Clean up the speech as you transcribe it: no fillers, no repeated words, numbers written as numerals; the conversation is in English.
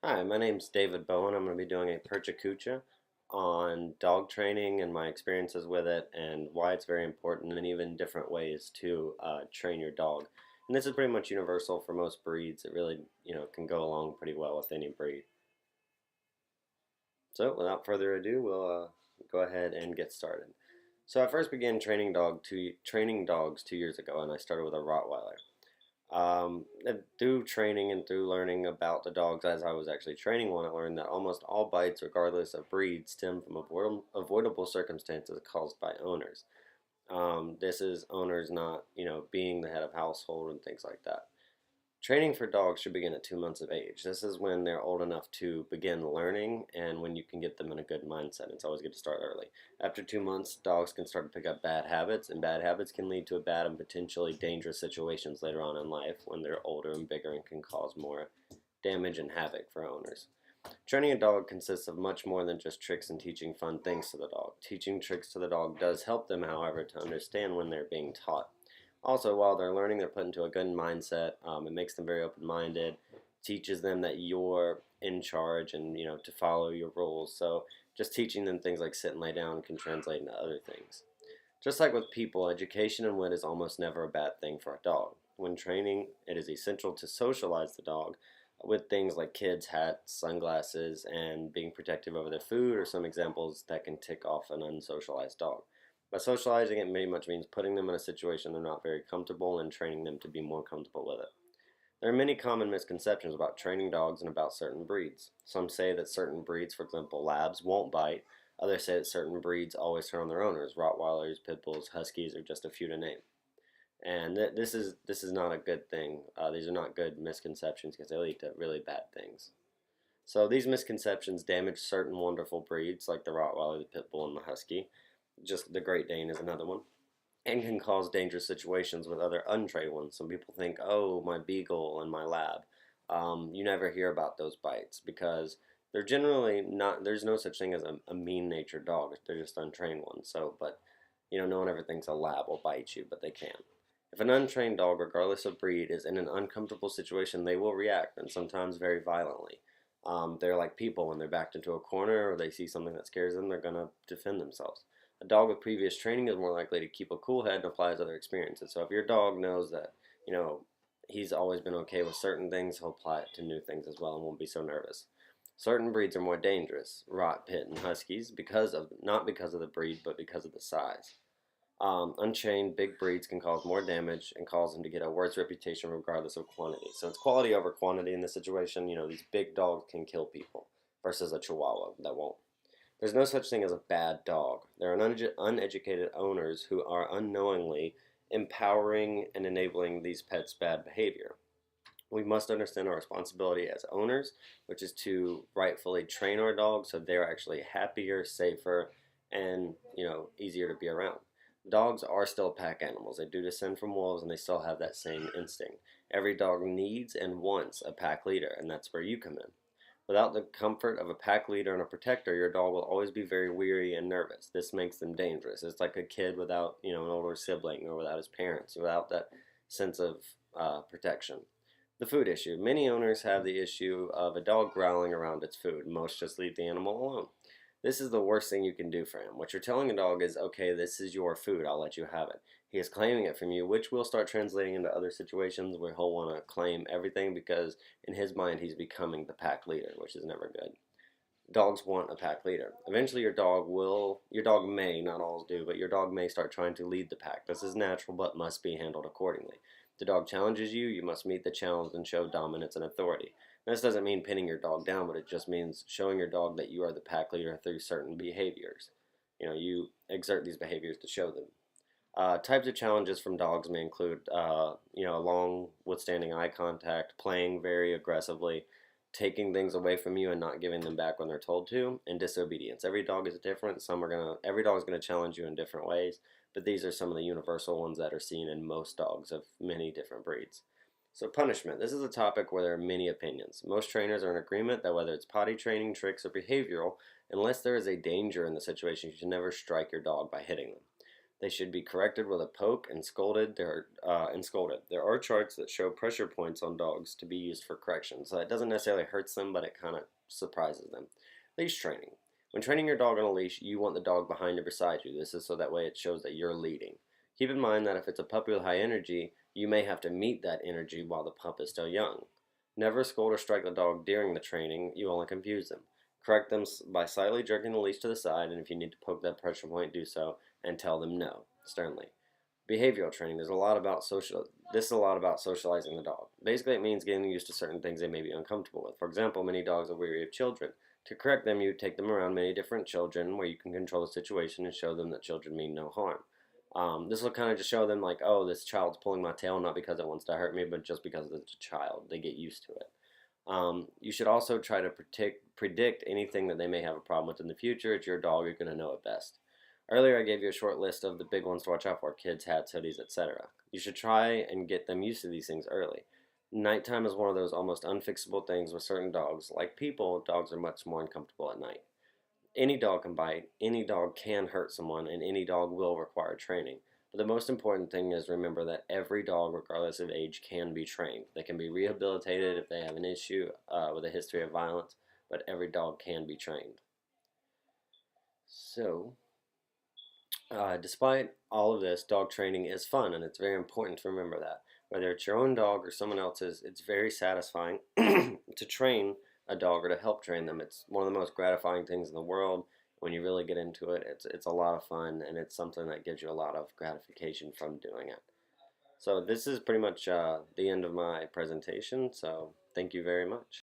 Hi, my name's David Bowen. I'm going to be doing a Percha Kucha on dog training and my experiences with it and why it's very important and even different ways to train your dog. And this is pretty much universal for most breeds. It really, can go along pretty well with any breed. So without further ado, we'll go ahead and get started. So I first began training dogs 2 years ago, and I started with a Rottweiler. And through training and through learning about the dogs as I was actually training one, I learned that almost all bites, regardless of breed, stem from avoidable circumstances caused by owners. This is owners not, being the head of household and things like that. Training for dogs should begin at 2 months of age. This is when they're old enough to begin learning and when you can get them in a good mindset. It's always good to start early. After 2 months, dogs can start to pick up bad habits, and bad habits can lead to bad and potentially dangerous situations later on in life when they're older and bigger and can cause more damage and havoc for owners. Training a dog consists of much more than just tricks and teaching fun things to the dog. Teaching tricks to the dog does help them, however, to understand when they're being taught. Also, while they're learning, they're put into a good mindset. It makes them very open-minded, teaches them that you're in charge and to follow your rules. So just teaching them things like sit and lay down can translate into other things. Just like with people, education and wit is almost never a bad thing for a dog. When training, it is essential to socialize the dog with things like kids, hats, sunglasses, and being protective over their food are some examples that can tick off an unsocialized dog. By socializing, it very much means putting them in a situation they're not very comfortable and training them to be more comfortable with it. There are many common misconceptions about training dogs and about certain breeds. Some say that certain breeds, for example labs, won't bite. Others say that certain breeds always turn on their owners. Rottweilers, Pit Bulls, Huskies are just a few to name. And this is not a good thing. These are not good misconceptions because they lead to really bad things. So these misconceptions damage certain wonderful breeds like the Rottweiler, the Pit Bull, and the Husky. Just the Great Dane is another one, and can cause dangerous situations with other untrained ones. Some people think, oh, my Beagle and my Lab. You never hear about those bites because they're generally not. There's no such thing as a mean-natured dog. They're just untrained ones. So, but no one ever thinks a Lab will bite you, but they can. If an untrained dog, regardless of breed, is in an uncomfortable situation, they will react, and sometimes very violently. They're like people when they're backed into a corner or they see something that scares them, they're going to defend themselves. A dog with previous training is more likely to keep a cool head and apply his other experiences. So if your dog knows that, you know, he's always been okay with certain things, he'll apply it to new things as well and won't be so nervous. Certain breeds are more dangerous, Rot, Pit, and Huskies, because of not because of the breed, but because of the size. Unchained, big breeds can cause more damage and cause them to get a worse reputation regardless of quantity. So it's quality over quantity in this situation. These big dogs can kill people versus a Chihuahua that won't. There's no such thing as a bad dog. There are uneducated owners who are unknowingly empowering and enabling these pets' bad behavior. We must understand our responsibility as owners, which is to rightfully train our dogs so they're actually happier, safer, and easier to be around. Dogs are still pack animals. They do descend from wolves and they still have that same instinct. Every dog needs and wants a pack leader, and that's where you come in. Without the comfort of a pack leader and a protector, your dog will always be very weary and nervous. This makes them dangerous. It's like a kid without, an older sibling or without his parents, without that sense of protection. The food issue. Many owners have the issue of a dog growling around its food. Most just leave the animal alone. This is the worst thing you can do for him. What you're telling a dog is, okay, this is your food, I'll let you have it. He is claiming it from you, which will start translating into other situations where he'll want to claim everything because in his mind he's becoming the pack leader, which is never good. Dogs want a pack leader. Eventually your dog may, not all do, but your dog may start trying to lead the pack. This is natural but must be handled accordingly. If the dog challenges you, you must meet the challenge and show dominance and authority. This doesn't mean pinning your dog down, but it just means showing your dog that you are the pack leader through certain behaviors. You exert these behaviors to show them. Types of challenges from dogs may include, long withstanding eye contact, playing very aggressively, taking things away from you and not giving them back when they're told to, and disobedience. Every dog is different. Every dog is gonna challenge you in different ways, but these are some of the universal ones that are seen in most dogs of many different breeds. So punishment. This is a topic where there are many opinions. Most trainers are in agreement that whether it's potty training, tricks, or behavioral, unless there is a danger in the situation, you should never strike your dog by hitting them. They should be corrected with a poke and scolded. There are charts that show pressure points on dogs to be used for correction, so it doesn't necessarily hurt them, but it kind of surprises them. Leash training. When training your dog on a leash, you want the dog behind or beside you. This is so that way it shows that you're leading. Keep in mind that if it's a puppy with high energy, you may have to meet that energy while the pup is still young. Never scold or strike the dog during the training, you only confuse them. Correct them by slightly jerking the leash to the side, and if you need to poke that pressure point, do so, and tell them no, sternly. Behavioral training. This is a lot about socializing the dog. Basically, it means getting used to certain things they may be uncomfortable with. For example, many dogs are weary of children. To correct them, you take them around many different children where you can control the situation and show them that children mean no harm. This will kind of just show them like, oh, this child's pulling my tail not because it wants to hurt me, but just because it's a child. They get used to it. You should also try to predict anything that they may have a problem with in the future. It's your dog, you're going to know it best. Earlier, I gave you a short list of the big ones to watch out for: kids, hats, hoodies, etc. You should try and get them used to these things early. Nighttime is one of those almost unfixable things with certain dogs. Like people, dogs are much more uncomfortable at night. Any dog can bite, any dog can hurt someone, and any dog will require training. But the most important thing is remember that every dog, regardless of age, can be trained. They can be rehabilitated if they have an issue with a history of violence, but every dog can be trained. So, despite all of this, dog training is fun, and it's very important to remember that. Whether it's your own dog or someone else's, it's very satisfying to train a dog or to help train them. It's one of the most gratifying things in the world. When you really get into it, it's a lot of fun, and it's something that gives you a lot of gratification from doing it. So this is pretty much the end of my presentation, so thank you very much.